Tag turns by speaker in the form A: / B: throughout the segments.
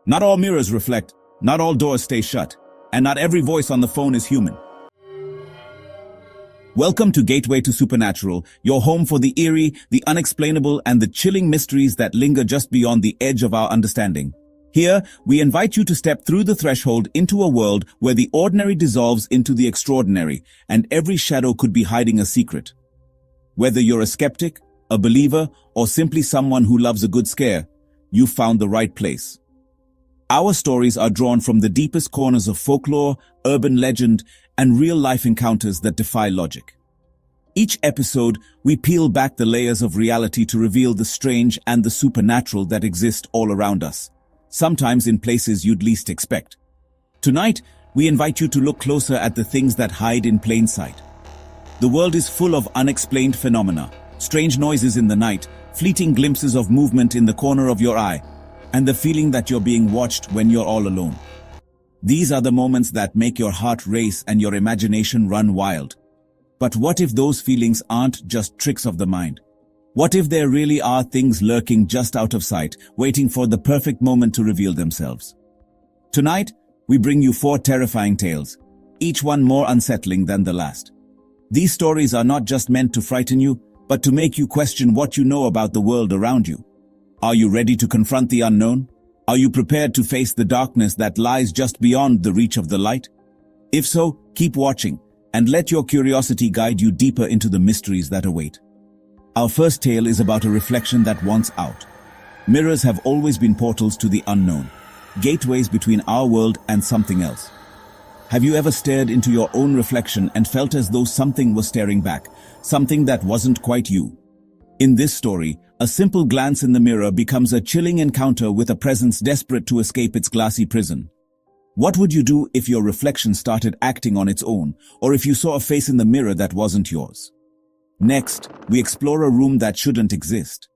A: Not all mirrors reflect, not all doors stay shut, and not every voice on the phone is human. Welcome to Gateway to Supernatural, your home for the eerie, the unexplainable, and the chilling mysteries that linger just beyond the edge of our understanding. Here, we invite you to step through the threshold into a world where the ordinary dissolves into the extraordinary, and every shadow could be hiding a secret. Whether you're a skeptic, a believer, or simply someone who loves a good scare, you've found the right place. Our stories are drawn from the deepest corners of folklore, urban legend, and real-life encounters that defy logic. Each episode, we peel back the layers of reality to reveal the strange and the supernatural that exist all around us, sometimes in places you'd least expect. Tonight, we invite you to look closer at the things that hide in plain sight. The world is full of unexplained phenomena, strange noises in the night, fleeting glimpses of movement in the corner of your eye, and the feeling that you're being watched when you're all alone. These are the moments that make your heart race and your imagination run wild. But what if those feelings aren't just tricks of the mind? What if there really are things lurking just out of sight, waiting for the perfect moment to reveal themselves? Tonight, we bring you 4 terrifying tales, each one more unsettling than the last. These stories are not just meant to frighten you, but to make you question what you know about the world around you. Are you ready to confront the unknown? Are you prepared to face the darkness that lies just beyond the reach of the light? If so, keep watching, and let your curiosity guide you deeper into the mysteries that await. Our first tale is about a reflection that wants out. Mirrors have always been portals to the unknown, gateways between our world and something else. Have you ever stared into your own reflection and felt as though something was staring back, something that wasn't quite you? In this story, a simple glance in the mirror becomes a chilling encounter with a presence desperate to escape its glassy prison. What would you do if your reflection started acting on its own, or if you saw a face in the mirror that wasn't yours? Next, we explore a room that shouldn't exist.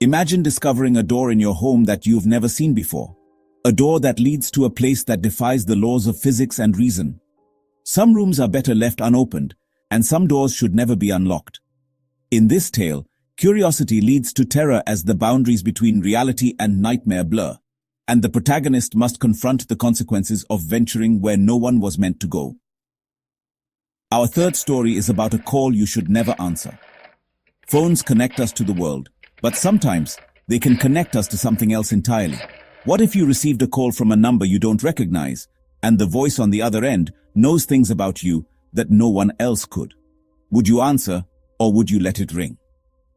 A: Imagine discovering a door in your home that you've never seen before. A door that leads to a place that defies the laws of physics and reason. Some rooms are better left unopened, and some doors should never be unlocked. In this tale, curiosity leads to terror as the boundaries between reality and nightmare blur, and the protagonist must confront the consequences of venturing where no one was meant to go. Our third story is about a call you should never answer. Phones connect us to the world, but sometimes they can connect us to something else entirely. What if you received a call from a number you don't recognize, and the voice on the other end knows things about you that no one else could? Would you answer, or would you let it ring?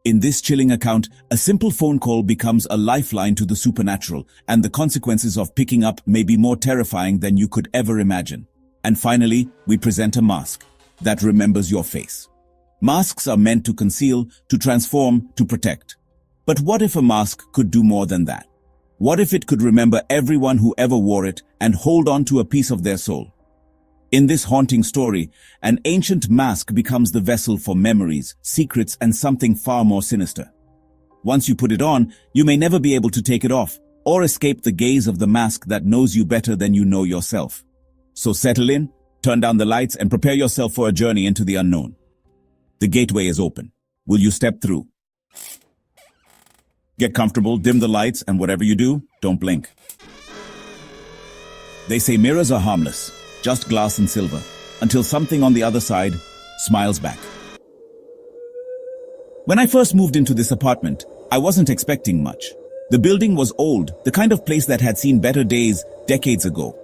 A: In this chilling account, a simple phone call becomes a lifeline to the supernatural, and the consequences of picking up may be more terrifying than you could ever imagine. And finally, we present a mask that remembers your face. Masks are meant to conceal, to transform, to protect. But what if a mask could do more than that? What if it could remember everyone who ever wore it and hold on to a piece of their soul? In this haunting story, an ancient mask becomes the vessel for memories, secrets, and something far more sinister. Once you put it on, you may never be able to take it off, or escape the gaze of the mask that knows you better than you know yourself. So settle in, turn down the lights, and prepare yourself for a journey into the unknown. The gateway is open. Will you step through? Get comfortable, dim the lights, and whatever you do, don't blink. They say mirrors are harmless, just glass and silver, until something on the other side smiles back. When I first moved into this apartment, I wasn't expecting much. The building was old, the kind of place that had seen better days decades ago.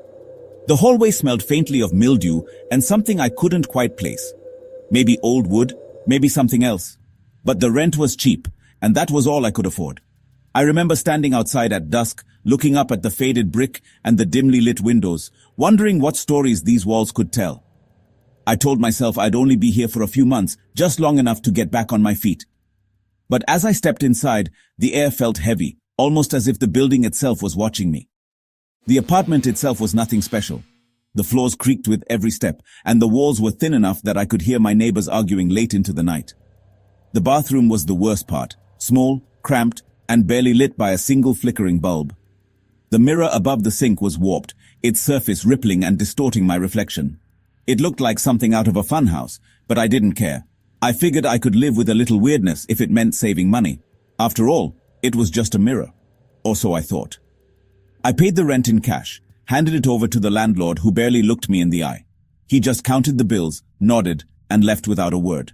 A: The hallway smelled faintly of mildew and something I couldn't quite place. Maybe old wood, maybe something else. But the rent was cheap, and that was all I could afford. I remember standing outside at dusk, looking up at the faded brick and the dimly lit windows, wondering what stories these walls could tell. I told myself I'd only be here for a few months, just long enough to get back on my feet. But as I stepped inside, the air felt heavy, almost as if the building itself was watching me. The apartment itself was nothing special. The floors creaked with every step, and the walls were thin enough that I could hear my neighbors arguing late into the night. The bathroom was the worst part, small, cramped, and barely lit by a single flickering bulb. The mirror above the sink was warped, its surface rippling and distorting my reflection. It looked like something out of a funhouse, but I didn't care. I figured I could live with a little weirdness if it meant saving money. After all, it was just a mirror. Or so I thought. I paid the rent in cash, handed it over to the landlord who barely looked me in the eye. He just counted the bills, nodded, and left without a word.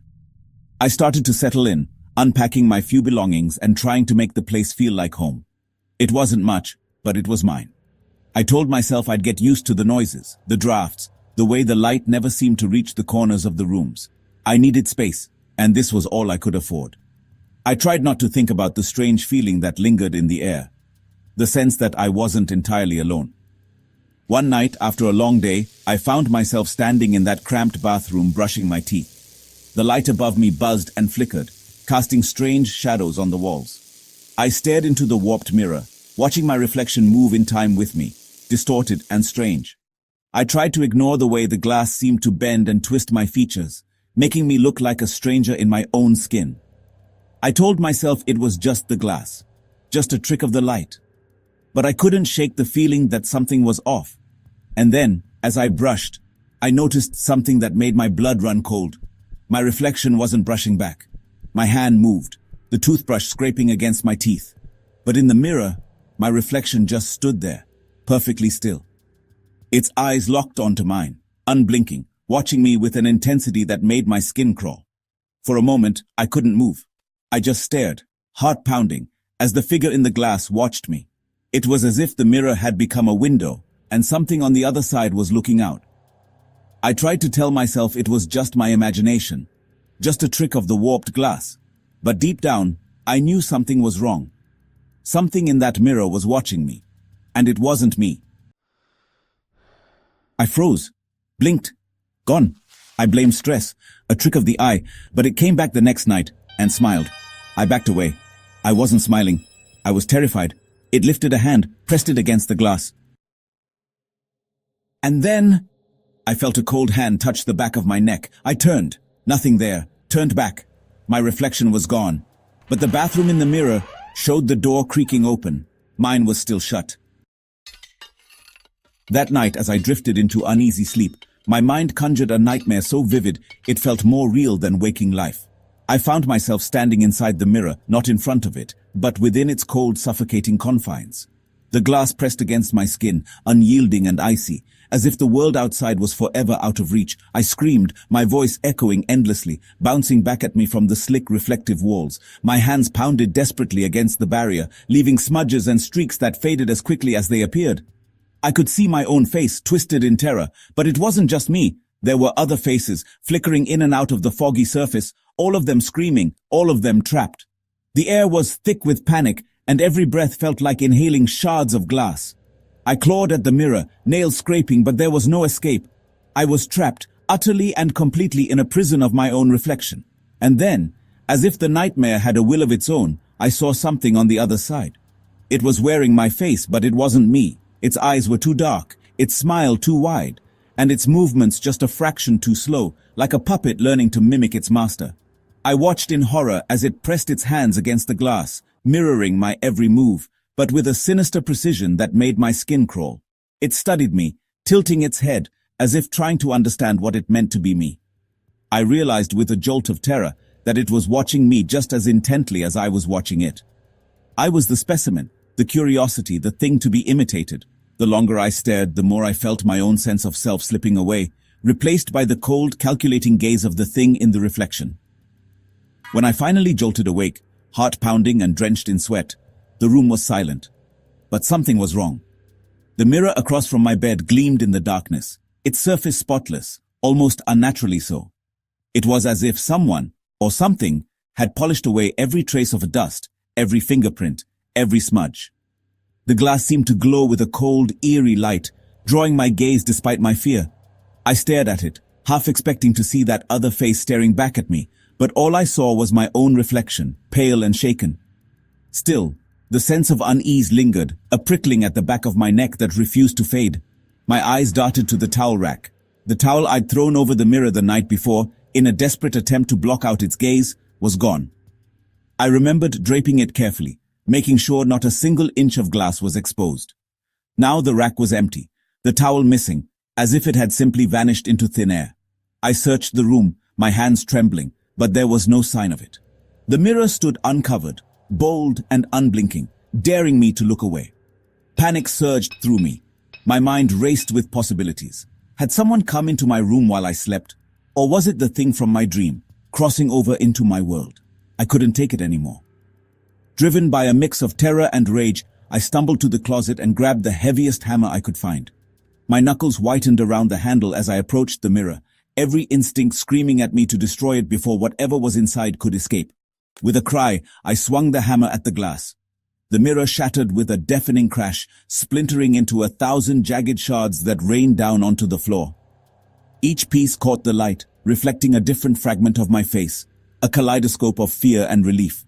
A: I started to settle in, unpacking my few belongings and trying to make the place feel like home. It wasn't much, but it was mine. I told myself I'd get used to the noises, the drafts, the way the light never seemed to reach the corners of the rooms. I needed space, and this was all I could afford. I tried not to think about the strange feeling that lingered in the air, the sense that I wasn't entirely alone. One night, after a long day, I found myself standing in that cramped bathroom brushing my teeth. The light above me buzzed and flickered, casting strange shadows on the walls. I stared into the warped mirror, watching my reflection move in time with me, distorted and strange. I tried to ignore the way the glass seemed to bend and twist my features, making me look like a stranger in my own skin. I told myself it was just the glass, just a trick of the light. But I couldn't shake the feeling that something was off. And then, as I brushed, I noticed something that made my blood run cold. My reflection wasn't brushing back. My hand moved, the toothbrush scraping against my teeth. But in the mirror, my reflection just stood there, perfectly still. Its eyes locked onto mine, unblinking, watching me with an intensity that made my skin crawl. For a moment, I couldn't move. I just stared, heart pounding, as the figure in the glass watched me. It was as if the mirror had become a window, and something on the other side was looking out. I tried to tell myself it was just my imagination, just a trick of the warped glass. But deep down, I knew something was wrong. Something in that mirror was watching me, and it wasn't me. I froze, blinked, gone. I blamed stress, a trick of the eye, but it came back the next night and smiled. I backed away. I wasn't smiling. I was terrified. It lifted a hand, pressed it against the glass. And then, I felt a cold hand touch the back of my neck. I turned. Nothing there. Turned back. My reflection was gone. But the bathroom in the mirror showed the door creaking open. Mine was still shut. That night, as I drifted into uneasy sleep, my mind conjured a nightmare so vivid it felt more real than waking life. I found myself standing inside the mirror, not in front of it, but within its cold, suffocating confines. The glass pressed against my skin, unyielding and icy, as if the world outside was forever out of reach. I screamed, my voice echoing endlessly, bouncing back at me from the slick, reflective walls. My hands pounded desperately against the barrier, leaving smudges and streaks that faded as quickly as they appeared. I could see my own face, twisted in terror, but it wasn't just me. There were other faces, flickering in and out of the foggy surface, all of them screaming, all of them trapped. The air was thick with panic, and every breath felt like inhaling shards of glass. I clawed at the mirror, nails scraping, but there was no escape. I was trapped, utterly and completely in a prison of my own reflection. And then, as if the nightmare had a will of its own, I saw something on the other side. It was wearing my face, but it wasn't me. Its eyes were too dark, its smile too wide, and its movements just a fraction too slow, like a puppet learning to mimic its master. I watched in horror as it pressed its hands against the glass, mirroring my every move, but with a sinister precision that made my skin crawl. It studied me, tilting its head, as if trying to understand what it meant to be me. I realized with a jolt of terror that it was watching me just as intently as I was watching it. I was the specimen, the curiosity, the thing to be imitated. The longer I stared, the more I felt my own sense of self slipping away, replaced by the cold, calculating gaze of the thing in the reflection. When I finally jolted awake, heart pounding and drenched in sweat, the room was silent. But something was wrong. The mirror across from my bed gleamed in the darkness, its surface spotless, almost unnaturally so. It was as if someone, or something, had polished away every trace of dust, every fingerprint, every smudge. The glass seemed to glow with a cold, eerie light, drawing my gaze despite my fear. I stared at it, half expecting to see that other face staring back at me, but all I saw was my own reflection, pale and shaken. Still, the sense of unease lingered, a prickling at the back of my neck that refused to fade. My eyes darted to the towel rack. The towel I'd thrown over the mirror the night before, in a desperate attempt to block out its gaze, was gone. I remembered draping it carefully, making sure not a single inch of glass was exposed. Now the rack was empty, the towel missing, as if it had simply vanished into thin air. I searched the room, my hands trembling, but there was no sign of it. The mirror stood uncovered, bold and unblinking, daring me to look away. Panic surged through me. My mind raced with possibilities. Had someone come into my room while I slept? Or was it the thing from my dream, crossing over into my world? I couldn't take it anymore. Driven by a mix of terror and rage, I stumbled to the closet and grabbed the heaviest hammer I could find. My knuckles whitened around the handle as I approached the mirror, every instinct screaming at me to destroy it before whatever was inside could escape. With a cry, I swung the hammer at the glass. The mirror shattered with a deafening crash, splintering into 1,000 jagged shards that rained down onto the floor. Each piece caught the light, reflecting a different fragment of my face, a kaleidoscope of fear and relief.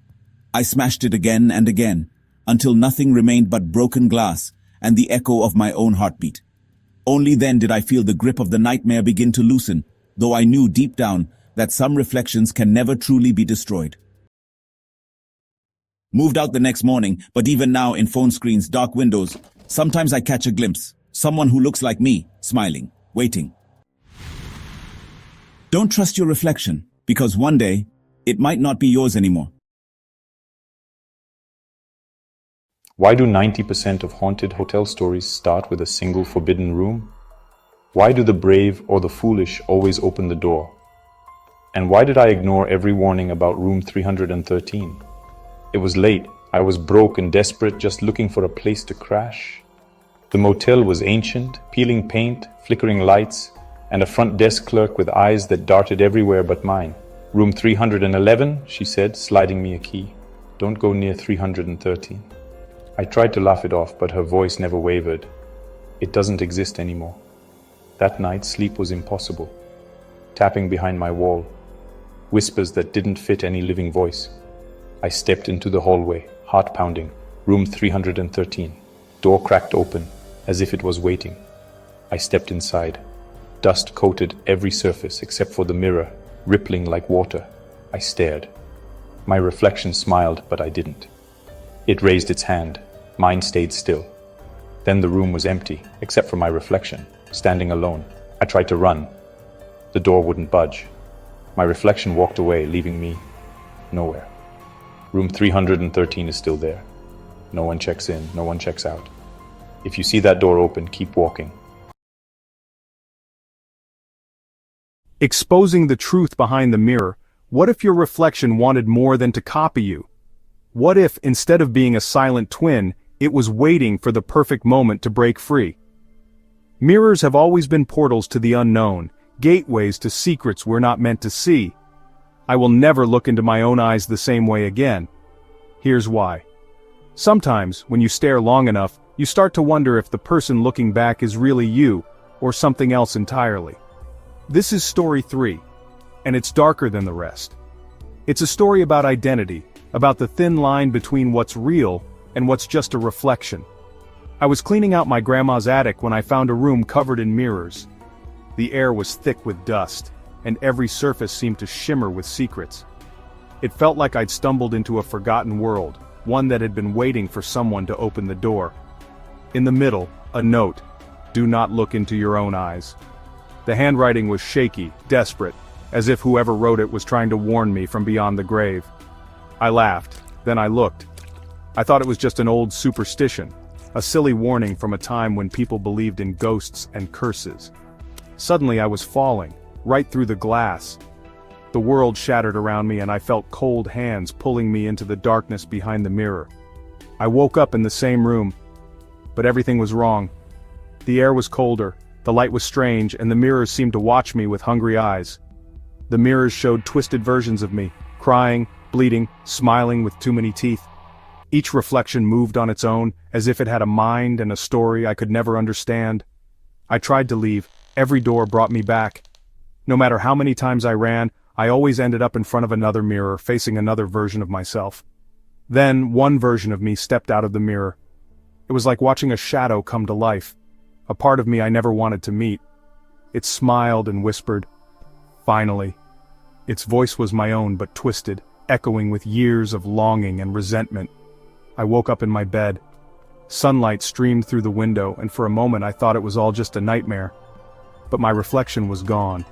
A: I smashed it again and again, until nothing remained but broken glass and the echo of my own heartbeat. Only then did I feel the grip of the nightmare begin to loosen, though I knew deep down that some reflections can never truly be destroyed. Moved out the next morning, but even now in phone screens, dark windows, sometimes I catch a glimpse, someone who looks like me, smiling, waiting. Don't trust your reflection, because one day, it might not be yours anymore.
B: Why do 90% of haunted hotel stories start with a single forbidden room? Why do the brave or the foolish always open the door? And why did I ignore every warning about room 313? It was late, I was broke and desperate, just looking for a place to crash. The motel was ancient, peeling paint, flickering lights, and a front desk clerk with eyes that darted everywhere but mine. Room 311, she said, sliding me a key. Don't go near 313. I tried to laugh it off, but her voice never wavered. It doesn't exist anymore. That night, sleep was impossible. Tapping behind my wall, whispers that didn't fit any living voice. I stepped into the hallway, heart pounding. Room 313. Door cracked open, as if it was waiting. I stepped inside. Dust coated every surface except for the mirror, rippling like water. I stared. My reflection smiled, but I didn't. It raised its hand. Mine stayed still. Then the room was empty, except for my reflection, standing alone. I tried to run. The door wouldn't budge. My reflection walked away, leaving me nowhere. Room 313 is still there. No one checks in, no one checks out. If you see that door open, keep walking.
C: Exposing the truth behind the mirror. What if your reflection wanted more than to copy you? What if, instead of being a silent twin, it was waiting for the perfect moment to break free? Mirrors have always been portals to the unknown, gateways to secrets we're not meant to see. I will never look into my own eyes the same way again. Here's why. Sometimes, when you stare long enough, you start to wonder if the person looking back is really you, or something else entirely. This is story 3, and it's darker than the rest. It's a story about identity, about the thin line between what's real and what's just a reflection. I was cleaning out my grandma's attic when I found a room covered in mirrors. The air was thick with dust, and every surface seemed to shimmer with secrets. It felt like I'd stumbled into a forgotten world, one that had been waiting for someone to open the door. In the middle, a note: "Do not look into your own eyes." The handwriting was shaky, desperate, as if whoever wrote it was trying to warn me from beyond the grave. I laughed, then I looked. I thought it was just an old superstition, a silly warning from a time when people believed in ghosts and curses. Suddenly I was falling, right through the glass. The world shattered around me and I felt cold hands pulling me into the darkness behind the mirror. I woke up in the same room, but everything was wrong. The air was colder, the light was strange, and the mirrors seemed to watch me with hungry eyes. The mirrors showed twisted versions of me, crying, bleeding, smiling with too many teeth. Each reflection moved on its own, as if it had a mind and a story I could never understand. I tried to leave. Every door brought me back. No matter how many times I ran, I always ended up in front of another mirror, facing another version of myself. Then, one version of me stepped out of the mirror. It was like watching a shadow come to life, a part of me I never wanted to meet. It smiled and whispered, "Finally." Its voice was my own but twisted, echoing with years of longing and resentment. I woke up in my bed. Sunlight streamed through the window, and for a moment I thought it was all just a nightmare. But my reflection was gone.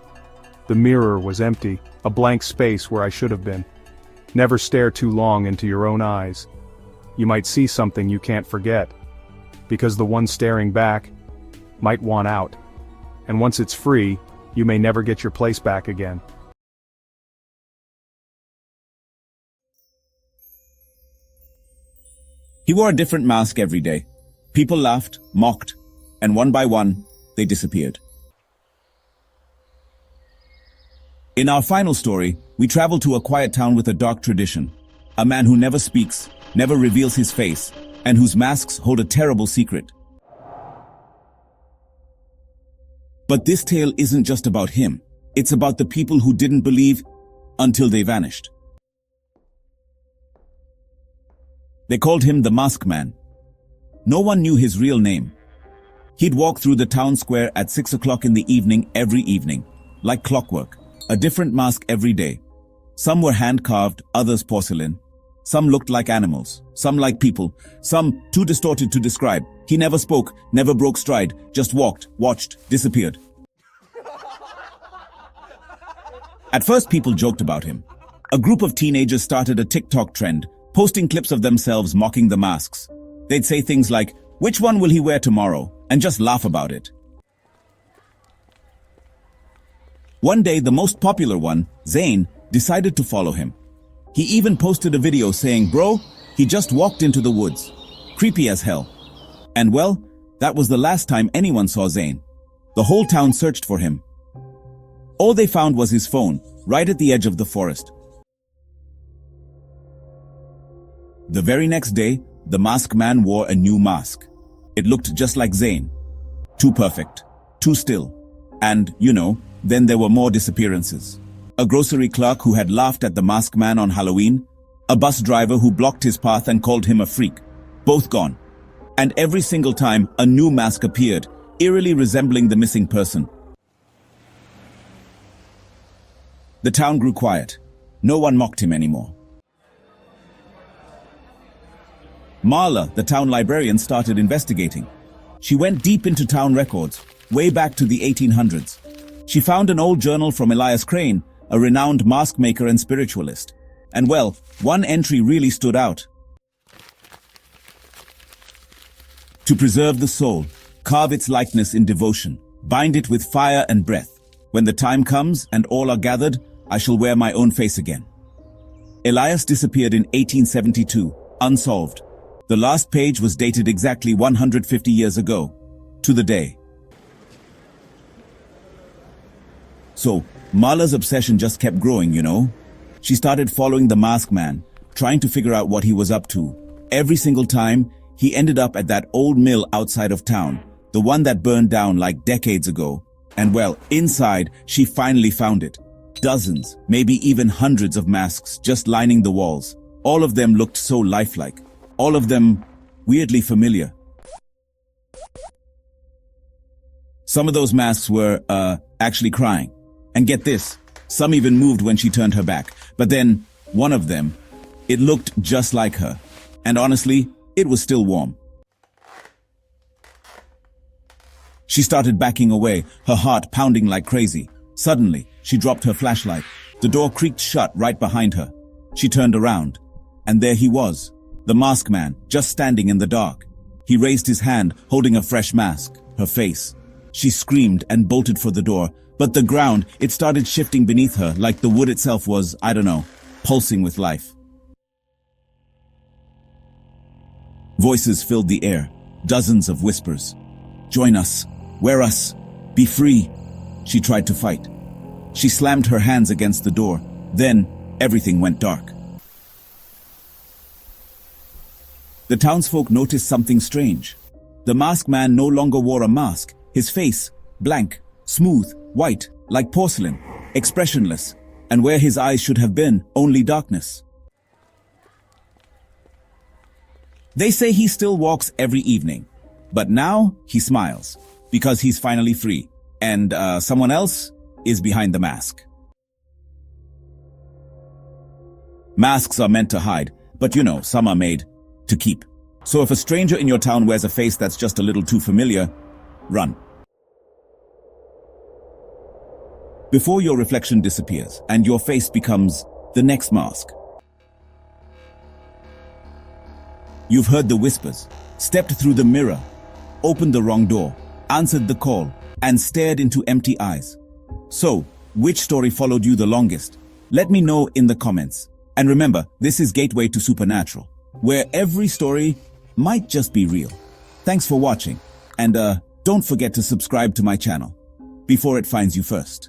C: The mirror was empty, a blank space where I should have been. Never stare too long into your own eyes. You might see something you can't forget. because the one staring back might want out. And once it's free, you may never get your place back again.
A: He wore a different mask every day. People laughed, mocked, and one by one, they disappeared. In our final story, we travel to a quiet town with a dark tradition. A man who never speaks, never reveals his face, and whose masks hold a terrible secret. But this tale isn't just about him. It's about the people who didn't believe until they vanished. They called him the Mask Man. No one knew his real name. He'd walk through the town square at 6 o'clock in the evening every evening, like clockwork, a different mask every day. Some were hand-carved, others porcelain. Some looked like animals, some like people, some too distorted to describe. He never spoke, never broke stride, just walked, watched, disappeared. At first, people joked about him. A group of teenagers started a TikTok trend, posting clips of themselves mocking the masks. They'd say things like, "Which one will he wear tomorrow?" and just laugh about it. One day, the most popular one, Zane, decided to follow him. He even posted a video saying, "Bro, he just walked into the woods. Creepy as hell." And well, that was the last time anyone saw Zane. The whole town searched for him. All they found was his phone, right at the edge of the forest. The very next day, the masked man wore a new mask. It looked just like Zane. Too perfect, too still. And, then there were more disappearances. A grocery clerk who had laughed at the masked man on Halloween, a bus driver who blocked his path and called him a freak. Both gone. And every single time, a new mask appeared, eerily resembling the missing person. The town grew quiet. No one mocked him anymore. Marla, the town librarian, started investigating. She went deep into town records, way back to the 1800s. She found an old journal from Elias Crane, a renowned mask maker and spiritualist. And well, one entry really stood out. To preserve the soul, carve its likeness in devotion, bind it with fire and breath. When the time comes and all are gathered, I shall wear my own face again. Elias disappeared in 1872, unsolved. The last page was dated exactly 150 years ago, to the day. So, Marla's obsession just kept growing, She started following the masked man, trying to figure out what he was up to. Every single time, he ended up at that old mill outside of town, the one that burned down like decades ago. And well, inside, she finally found it. Dozens, maybe even hundreds of masks just lining the walls. All of them looked so lifelike. All of them weirdly familiar. Some of those masks were, actually crying. And get this, some even moved when she turned her back. But then, one of them, it looked just like her. And honestly, it was still warm. She started backing away, her heart pounding like crazy. Suddenly, she dropped her flashlight. The door creaked shut right behind her. She turned around. And there he was. The masked man, just standing in the dark. He raised his hand, holding a fresh mask, her face. She screamed and bolted for the door, but the ground, it started shifting beneath her like the wood itself was, pulsing with life. Voices filled the air, dozens of whispers. "Join us, wear us, be free." She tried to fight. She slammed her hands against the door. Then, everything went dark. The townsfolk noticed something strange. The masked man no longer wore a mask. His face, blank, smooth, white, like porcelain, expressionless, and where his eyes should have been, only darkness. They say he still walks every evening, but now he smiles, because he's finally free, and someone else is behind the mask. Masks are meant to hide, but some are made to keep. So if a stranger in your town wears a face that's just a little too familiar, run. Before your reflection disappears and your face becomes the next mask. You've heard the whispers, stepped through the mirror, opened the wrong door, answered the call, and stared into empty eyes. So, which story followed you the longest? Let me know in the comments. And remember, this is Gateway to Supernatural, where every story might just be real. Thanks for watching, and don't forget to subscribe to my channel before it finds you first.